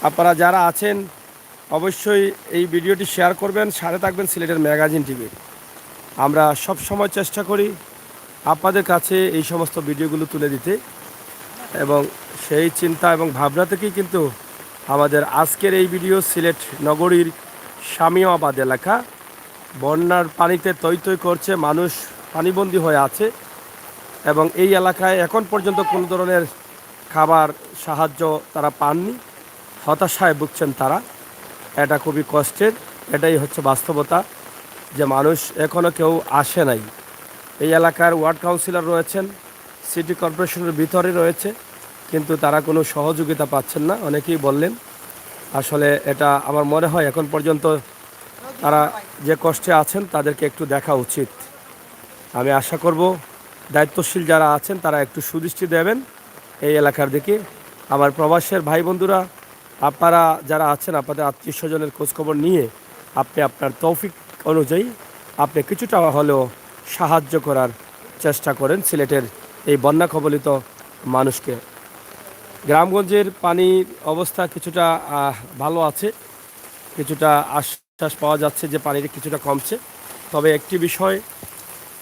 আপনারা যারা আছেন অবশ্যই এই ভিডিওটি শেয়ার করবেন সাথে থাকবেন সিলেটের ম্যাগাজিন টিভির আমরা সব সময় চেষ্টা করি আপনাদের কাছে এই সমস্ত ভিডিওগুলো তুলে দিতে এবং সেই চিন্তা এবং ভাবনা থেকেই কিন্তু আমাদের আজকের এই ভিডিও সিলেট নগরীর শামীমাবাদ এলাকা বন্যার পানিতে তৈ তৈ করছে মানুষ পানিবন্দী হয়ে আছে এবং এই এলাকায় এখন পর্যন্ত কোনো ধরনের খাবার সাহায্য তারা পাননি হতাশায় ভুগছেন তারা এটা খুবই কষ্টের এটাই হচ্ছে বাস্তবতা যে মানুষ এখনও কেউ আসে নাই এই এলাকার ওয়ার্ড কাউন্সিলর রয়েছেন সিটি কর্পোরেশনের ভিতরে রয়েছে কিন্তু তারা কোনো সহযোগিতা পাচ্ছেন না অনেকেই বললেন আসলে এটা আমার মনে হয় এখন পর্যন্ত তারা যে কষ্টে আছেন তাদেরকে একটু দেখা উচিত আমি আশা করব দায়িত্বশীল যারা আছেন তারা একটু সুদৃষ্টি দেবেন এই এলাকার দিকে আমার প্রবাসের ভাই বন্ধুরা আপনারা যারা আছেন আপনাদের আত্মীয় স্বজনের খোঁজখবর নিয়ে আপনি আপনার তৌফিক অনুযায়ী আপনি কিছুটা হলেও সাহায্য করার চেষ্টা করেন সিলেটের এই বন্যা কবলিত মানুষকে গ্রামগঞ্জের পানির অবস্থা কিছুটা ভালো আছে কিছুটা আশ্বাস পাওয়া যাচ্ছে যে পানির কিছুটা কমছে তবে একটি বিষয়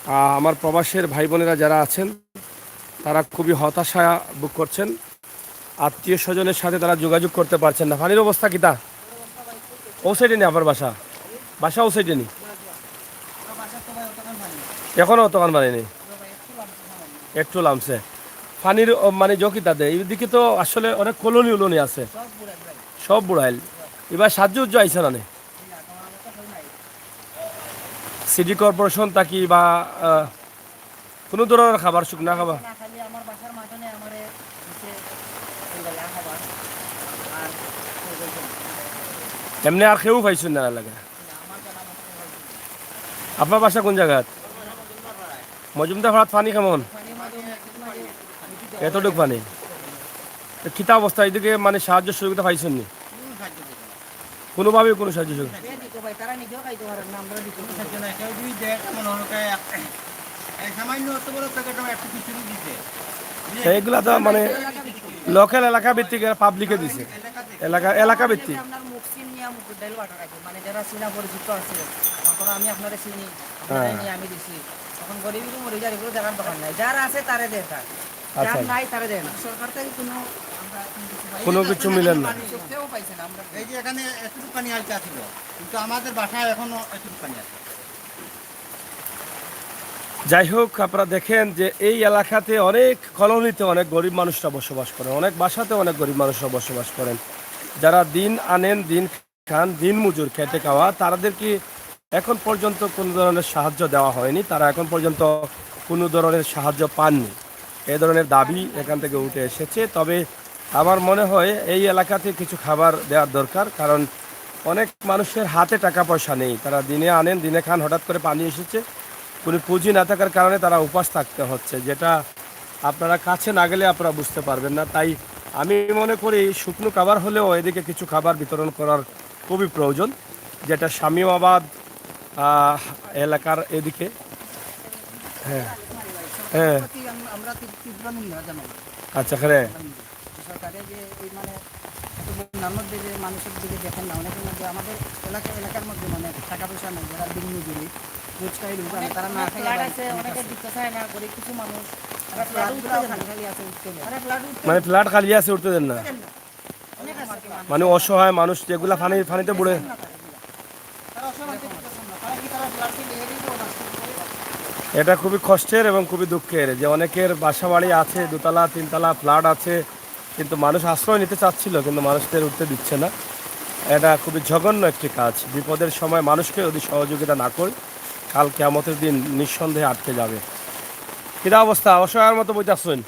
আমার প্রবাসের ভাই বোনেরা যারা আছেন তারা খুবই হতাশা ভোগ করছেন, আত্মীয় স্বজনের সাথে তারা যোগাযোগ করতে পারছেন না। পানির অবস্থা কিতা? ও সাইডে নেই আপনার বাসা? বাসা ও সাইডে নেই, এখনও তখন মানে নেই, একটু লামছে। পানির মানে জকিতা দেয় এইদিকে তো আসলে অনেক কলোনি উলোনি আছে, সব বুড়াইল। এবার সাহায্য উজ্জ্ব আইসে না সিটি কর্পোরেশন থাকি বা কোনো ধরনের খাবার শুকনা খাবার? এমনি আর কেউ পাইছেন না লাগে? আপনার বাসা কোন জায়গায়? মজুমদার ভাড়াত পানি কেমন? এতটুকু পানি কিতা অবস্থা? এদিকে মানে সাহায্য সহযোগিতা পাইছেন নি? কোনোভাবে কোনো সাহায্য সহযোগিতা? এইগুলা তো মানে লোকাল এলাকা ভিত্তিক পাবলিকে দিছে, এলাকা ভিত্তিক। আপনার মুসলিম নিয়ে মুকুদ্দাইল ওয়াটার রাখি মানে যারা চীনা পরিচিত আছে তখন আমি আপনারা চিনি নিয়ে আমি দিছি। এখন গরিবের মরে যার এগুলো দেখার দরকার নাই, যারা আছে তারে দেয়, তার যার নাই তারে দেয় না। সরকার থেকে কোনো কিছু মিলেন না। কেউ পাইছে না। আমরা এই যে এখানে এতটুকু পানি আসছিল, কিন্তু আমাদের বাসায় এখনো এতটুকু পানি আছে। যাই হোক, আপনারা দেখেন যে এই এলাকাতে অনেক কলোনিতে অনেক গরিব মানুষরা বসবাস করেন, অনেক বাসাতে অনেক গরিব মানুষরা বসবাস করেন, যারা দিন আনেন দিন খান, দিন মজুর খেটে খাওয়া। তাদেরকে এখন পর্যন্ত কোনো ধরনের সাহায্য দেওয়া হয়নি, তারা এখন পর্যন্ত কোনো ধরনের সাহায্য পাননি। এই ধরনের দাবি এখান থেকে উঠে এসেছে। তবে আমার মনে হয় এই এলাকাতে কিছু খাবার দেওয়ার দরকার, কারণ অনেক মানুষের হাতে টাকা পয়সা নেই, তারা দিনে আনেন দিনে খান, হঠাৎ করে পানি এসেছে, কোনো পুঁজি না থাকার কারণে তারা উপাস থাকতে হচ্ছে, যেটা আপনারা কাছে না গেলে আপনারা বুঝতে পারবেন না। তাই আমি মনে করি শুকনো খাবার হলেও এদিকে কিছু খাবার বিতরণ করার খুবই প্রয়োজন, যেটা শামীমাবাদ এলাকার এদিকে। হ্যাঁ হ্যাঁ, আমরা তীব্র নিন্দা জানাই আচ্ছা করে সরকারে যে এই মানে বন্যার মধ্যে যে মানুষের দিকে দেখেন না, অনেকের মধ্যে আমাদের এলাকার মধ্যে মানে টাকা পয়সা নেই, যারা দিনমজুরি রোজকার তারা না খাই অনেকে দিতে চায় না করে কিছু মানুষ মানে ফ্ল্যাট খালি আছে, উঠতে দেন না, মানে অসহায় মানুষ যেগুলা পানিতে বুড়ে। এটা খুবই কষ্টের এবং খুবই দুঃখের যে অনেকের বাসা বাড়ি আছে, দোতলা তিনতলা ফ্ল্যাট আছে, কিন্তু মানুষ আশ্রয় নিতে চাচ্ছিল কিন্তু মানুষদের উঠতে দিচ্ছে না। এটা খুবই জঘন্য একটি কাজ। বিপদের সময় মানুষকে যদি সহযোগিতা না করি, কাল কিয়ামতের দিন নিঃসন্দেহে আটকে যাবে। কিরা অবস্থা? অসহায়ের মতো বইতে আসছেন?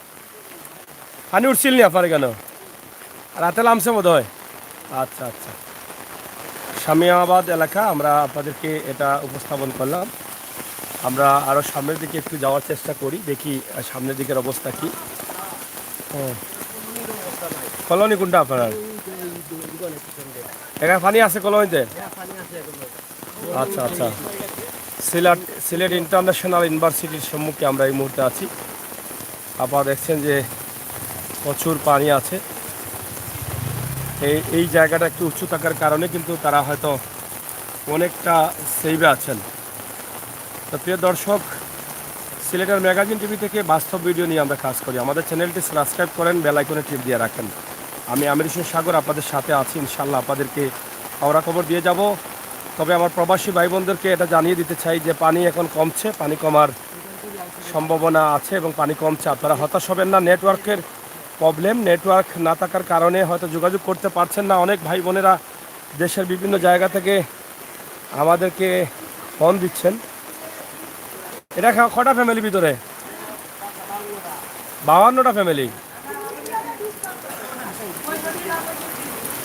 পানি উঠছিল নি আপনার কেন? রাতে নামছে বোধ হয়। আচ্ছা আচ্ছা, শামীমাবাদ এলাকা আমরা আপনাদেরকে এটা উপস্থাপন করলাম। আমরা আরও সামনের দিকে একটু যাওয়ার চেষ্টা করি, দেখি সামনের দিকের অবস্থা কি। কলোনি কোনটা আপনার? এখানে পানি আছে কলোনিতে? আচ্ছা আচ্ছা, সিলেট ইন্টারন্যাশনাল ইউনিভার্সিটির সম্মুখে আমরা এই মুহূর্তে আছি। আপনারা দেখছেন যে প্রচুর পানি আছে। এই জায়গাটা একটু উঁচু থাকার কারণে কিন্তু তারা হয়তো অনেকটা সেভে আছেন। তো প্রিয় দর্শক, সিলেটের ম্যাগাজিন টিভি থেকে বাস্তব ভিডিও নিয়ে আমরা কাজ করি। আমাদের চ্যানেলটি সাবস্ক্রাইব করেন, বেল আইকনে টিপ দিয়ে রাখেন। আমি আমির হোসেন সাগর আপনাদের সাথে আছি, ইনশাল্লাহ আপনাদেরকে খবর দিয়ে যাব। তবে আমার প্রবাসী ভাই বোনদেরকে এটা জানিয়ে দিতে চাই যে পানি এখন কমছে, পানি কমার সম্ভাবনা আছে এবং পানি কমছে। আপনারা হতাশ হবেন না। নেটওয়ার্কের প্রবলেম, নেটওয়ার্ক না থাকার কারণে হয়তো যোগাযোগ করতে পারছেন না। অনেক ভাই বোনেরা দেশের বিভিন্ন জায়গা থেকে আমাদেরকে ফোন দিচ্ছেন। এটা কটা ফ্যামিলি ভিতরে? 52টা ফ্যামিলি।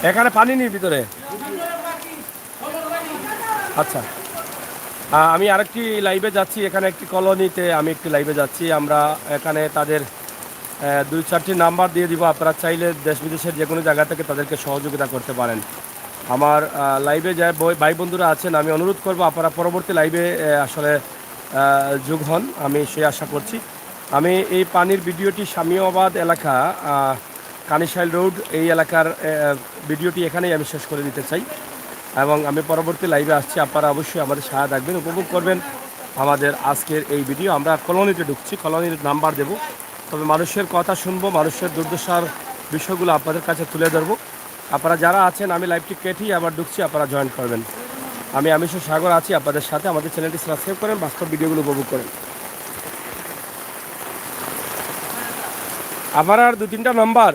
এখানে পানি নেই ভিতরে? আচ্ছা, আমি আরেকটি লাইভে যাচ্ছি, এখানে একটি কলোনিতে আমি একটি লাইভে যাচ্ছি। আমরা এখানে তাদের 2-4টি নাম্বার দিয়ে দিব, আপনারা চাইলে দেশ বিদেশের যে কোনো জায়গা থেকে তাদেরকে সহযোগিতা করতে পারেন। আমার লাইভে যে ভাই বন্ধুরা আছেন, আমি অনুরোধ করব আপনারা পরবর্তী লাইভে আসলে যোগ হন, আমি সেই আশা করছি। আমি এই পানির ভিডিওটি শামীমাবাদ এলাকা, কানিশাইল রোড, এই এলাকার ভিডিওটি এখানেই আমি শেষ করে দিতে চাই এবং আমি পরবর্তী লাইভে আসছি। আপনারা অবশ্যই আমাদের সাহায্য রাখবেন, উপভোগ করবেন আমাদের আজকের এই ভিডিও। আমরা কলোনিতে ঢুকছি, কলোনির নাম্বার দেব, তবে মানুষের কথা শুনবো, মানুষের দুর্দশার বিষয়গুলো আপনাদের কাছে তুলে ধরবো। আপনারা যারা আছেন, আমি লাইভটি কেটেই আবার ঢুকছি, আপনারা জয়েন করবেন। আমি আমিষের সাগর আছি আপনাদের সাথে। আমাদের চ্যানেলটি সাবস্ক্রাইব করেন, বাস্তব ভিডিওগুলো উপভোগ করেন। আবার আর 2-3টা নাম্বার